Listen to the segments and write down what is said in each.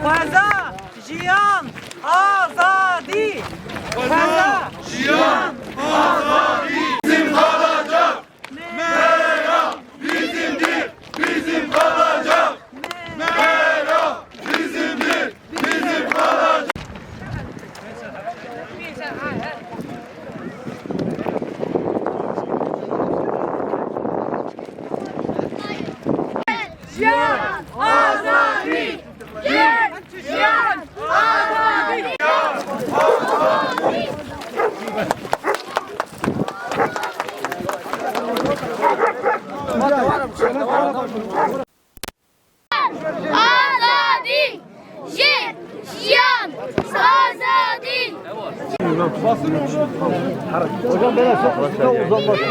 Kaza, Cihan, Azadi. Kaza, Cihan, Azadi. Bizim kalacak. Meral bizimdir, bizim kalacak. Meral bizimdir, bizim kalacak. Cihan Azadi! Cihan Azadi! Azadi! Cihan Azadi! Hocam ben size uzanmasın.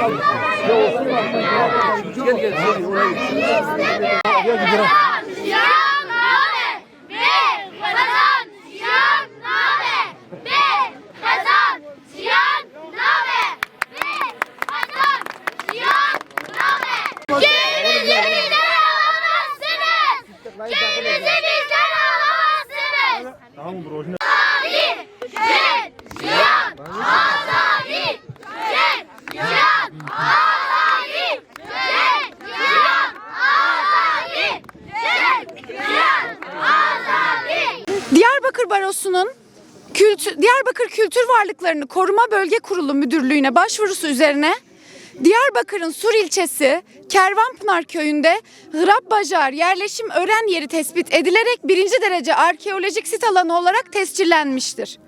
Cihan Nabe! Bir kazan Cihan Nabe! Bir kazan Cihan Nabe! Bir kazan Cihan Nabe! Köyümüzü bizden alamazsınız! Köyümüzü bizden alamazsınız! Azadi! Cihan Azadi! Cihan Azadi! Cihan Azadi! Cihan Azadi! Diyarbakır Barosu'nun Diyarbakır Kültür Varlıklarını Koruma Bölge Kurulu Müdürlüğü'ne başvurusu üzerine Diyarbakır'ın Sur ilçesi Kervanpınar köyünde Hrab Bajar yerleşim ören yeri tespit edilerek 1. derece arkeolojik sit alanı olarak tescillenmiştir.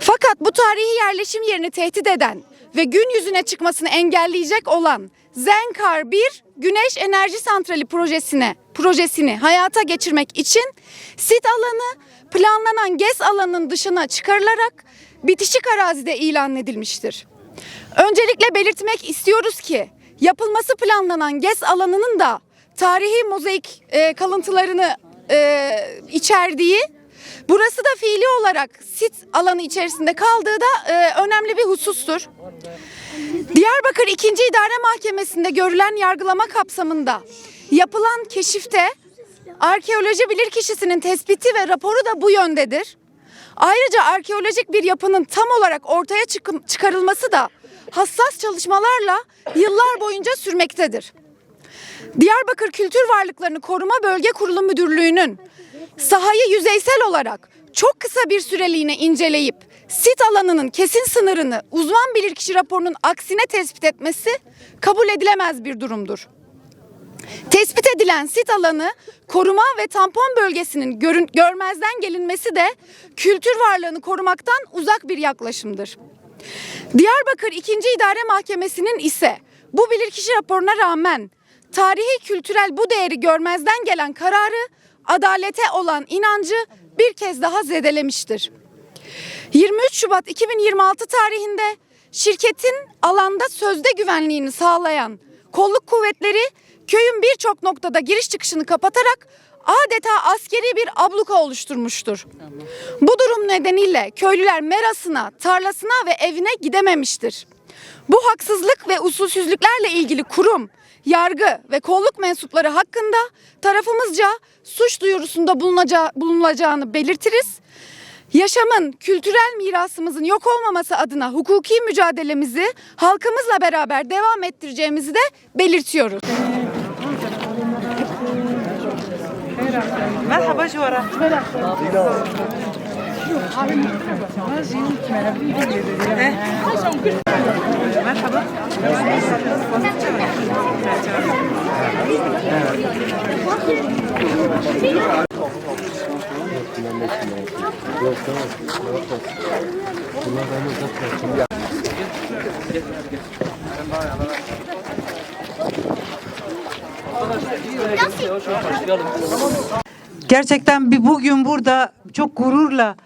Fakat bu tarihi yerleşim yerini tehdit eden ve gün yüzüne çıkmasını engelleyecek olan Zenkar 1 Güneş Enerji Santrali projesini hayata geçirmek için sit alanı planlanan GES alanının dışına çıkarılarak bitişik arazide ilan edilmiştir. Öncelikle belirtmek istiyoruz ki yapılması planlanan GES alanının da tarihi mozaik kalıntılarını içerdiği, burası da fiili olarak sit alanı içerisinde kaldığı da önemli bir husustur. Diyarbakır 2. İdare Mahkemesi'nde görülen yargılama kapsamında yapılan keşifte arkeoloji bilirkişisinin tespiti ve raporu da bu yöndedir. Ayrıca arkeolojik bir yapının tam olarak ortaya çıkarılması da hassas çalışmalarla yıllar boyunca sürmektedir. Diyarbakır Kültür Varlıklarını Koruma Bölge Kurulu Müdürlüğü'nün sahayı yüzeysel olarak çok kısa bir süreliğine inceleyip sit alanının kesin sınırını uzman bilirkişi raporunun aksine tespit etmesi kabul edilemez bir durumdur. Tespit edilen sit alanı koruma ve tampon bölgesinin görmezden gelinmesi de kültür varlığını korumaktan uzak bir yaklaşımdır. Diyarbakır 2. İdare Mahkemesi'nin ise bu bilirkişi raporuna rağmen tarihi kültürel bu değeri görmezden gelen kararı adalete olan inancı bir kez daha zedelemiştir. 23 Şubat 2026 tarihinde şirketin alanda sözde güvenliğini sağlayan kolluk kuvvetleri köyün birçok noktada giriş çıkışını kapatarak adeta askeri bir abluka oluşturmuştur. Bu durum nedeniyle köylüler merasına, tarlasına ve evine gidememiştir. Bu haksızlık ve usulsüzlüklerle ilgili kurum, yargı ve kolluk mensupları hakkında tarafımızca suç duyurusunda bulunulacağını belirtiriz. Yaşamın, kültürel mirasımızın yok olmaması adına hukuki mücadelemizi halkımızla beraber devam ettireceğimizi de belirtiyoruz. Merhaba Jora. Merhaba. Gerçekten bugün burada çok gururla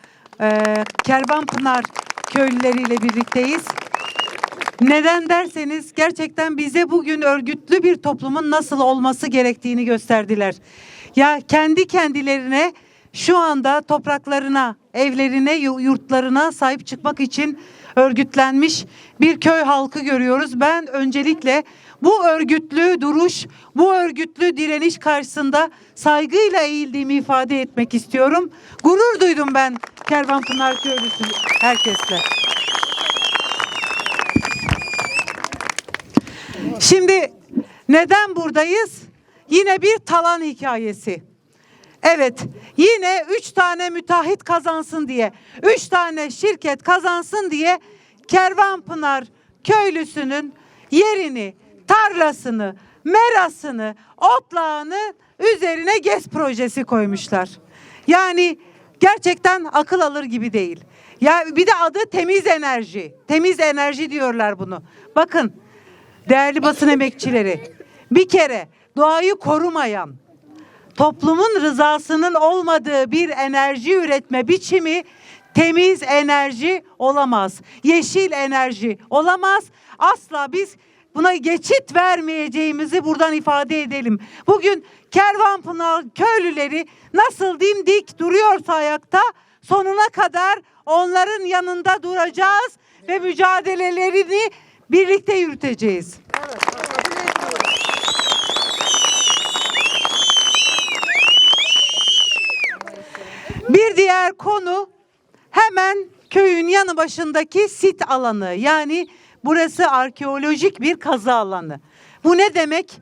Kervanpınar köylüleriyle birlikteyiz. Neden derseniz gerçekten bize bugün örgütlü bir toplumun nasıl olması gerektiğini gösterdiler. Ya kendi kendilerine şu anda topraklarına, evlerine, yurtlarına sahip çıkmak için örgütlenmiş bir köy halkı görüyoruz. Ben öncelikle bu örgütlü duruş, bu örgütlü direniş karşısında saygıyla eğildiğimi ifade etmek istiyorum. Gurur duydum ben Kervanpınar köylüsü herkesle. Şimdi neden buradayız? Yine bir talan hikayesi. Evet, yine 3 tane müteahhit kazansın diye, 3 tane şirket kazansın diye Kervanpınar köylüsünün yerini, tarlasını, merasını, otlağını üzerine GES projesi koymuşlar. Yani gerçekten akıl alır gibi değil. Ya bir de adı temiz enerji. Temiz enerji diyorlar bunu. Bakın değerli basın emekçileri, bir kere doğayı korumayan, toplumun rızasının olmadığı bir enerji üretme biçimi temiz enerji olamaz. Yeşil enerji olamaz. Asla biz buna geçit vermeyeceğimizi buradan ifade edelim. Bugün Kervanpınar köylüleri nasıl dimdik duruyorsa ayakta, sonuna kadar onların yanında duracağız ve mücadelelerini birlikte yürüteceğiz. Bir diğer konu hemen köyün yanı başındaki sit alanı. Yani burası arkeolojik bir kazı alanı. Bu ne demek?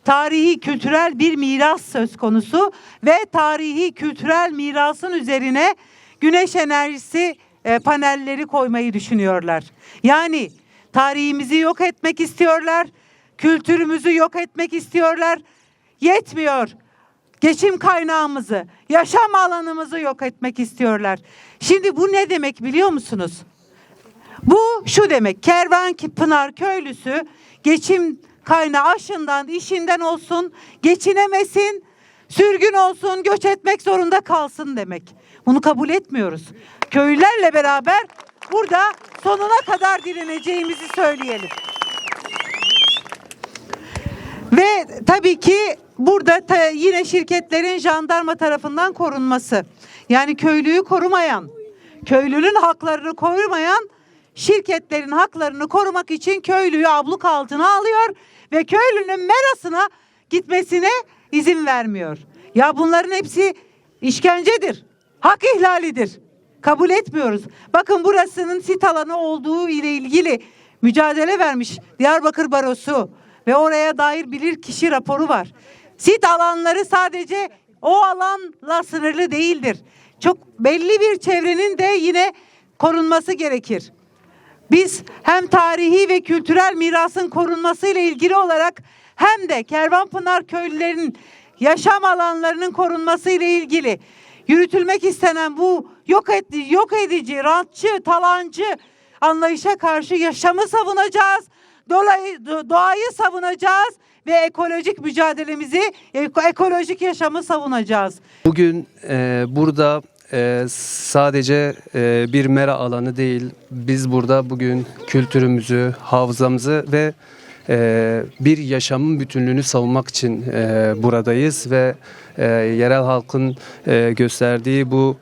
Tarihi kültürel bir miras söz konusu ve tarihi kültürel mirasın üzerine güneş enerjisi panelleri koymayı düşünüyorlar. Yani tarihimizi yok etmek istiyorlar, kültürümüzü yok etmek istiyorlar. Yetmiyor. Geçim kaynağımızı, yaşam alanımızı yok etmek istiyorlar. Şimdi bu ne demek biliyor musunuz? Bu şu demek: Kervanpınar köylüsü geçim kaynağı aşından, işinden olsun, geçinemesin, sürgün olsun, göç etmek zorunda kalsın demek. Bunu kabul etmiyoruz. Köylülerle beraber burada sonuna kadar direneceğimizi söyleyelim. Ve tabii ki burada yine şirketlerin jandarma tarafından korunması. Yani köylüyü korumayan, köylünün haklarını korumayan şirketlerin haklarını korumak için köylüyü abluk altına alıyor ve köylünün merasına gitmesine izin vermiyor. Ya bunların hepsi işkencedir, hak ihlalidir. Kabul etmiyoruz. Bakın burasının sit alanı olduğu ile ilgili mücadele vermiş Diyarbakır Barosu ve oraya dair bilirkişi raporu var. Sit alanları sadece o alanla sınırlı değildir. Çok belli bir çevrenin de yine korunması gerekir. Biz hem tarihi ve kültürel mirasın korunması ile ilgili olarak hem de Kervanpınar köylülerinin yaşam alanlarının korunması ile ilgili yürütülmek istenen bu yok edici, rantçı, talancı anlayışa karşı yaşamı savunacağız. Doğayı savunacağız ve ekolojik mücadelemizi, ekolojik yaşamı savunacağız. Bugün burada sadece bir mera alanı değil, biz burada bugün kültürümüzü, hafızamızı ve bir yaşamın bütünlüğünü savunmak için buradayız ve yerel halkın gösterdiği bu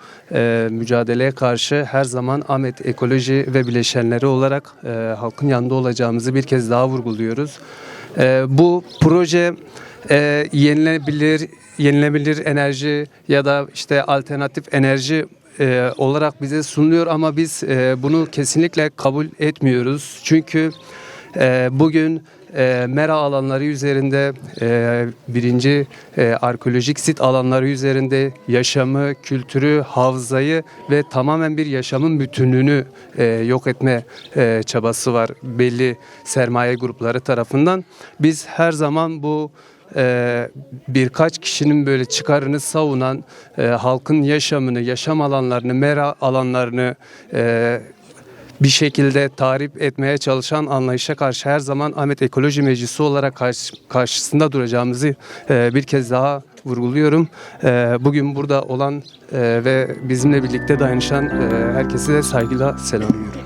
mücadeleye karşı her zaman Ahmet Ekoloji ve bileşenleri olarak halkın yanında olacağımızı bir kez daha vurguluyoruz. Bu proje yenilebilir enerji ya da işte alternatif enerji olarak bize sunuluyor ama biz bunu kesinlikle kabul etmiyoruz. Çünkü bugün mera alanları üzerinde, birinci arkeolojik sit alanları üzerinde yaşamı, kültürü, hafızayı ve tamamen bir yaşamın bütünlüğünü yok etme çabası var belli sermaye grupları tarafından. Biz her zaman bu birkaç kişinin böyle çıkarını savunan, halkın yaşamını, yaşam alanlarını, mera alanlarını bir şekilde tahrip etmeye çalışan anlayışa karşı her zaman Ahmet Ekoloji Meclisi olarak karşısında duracağımızı bir kez daha vurguluyorum. Bugün burada olan ve bizimle birlikte dayanışan herkese de saygıyla selamlıyorum.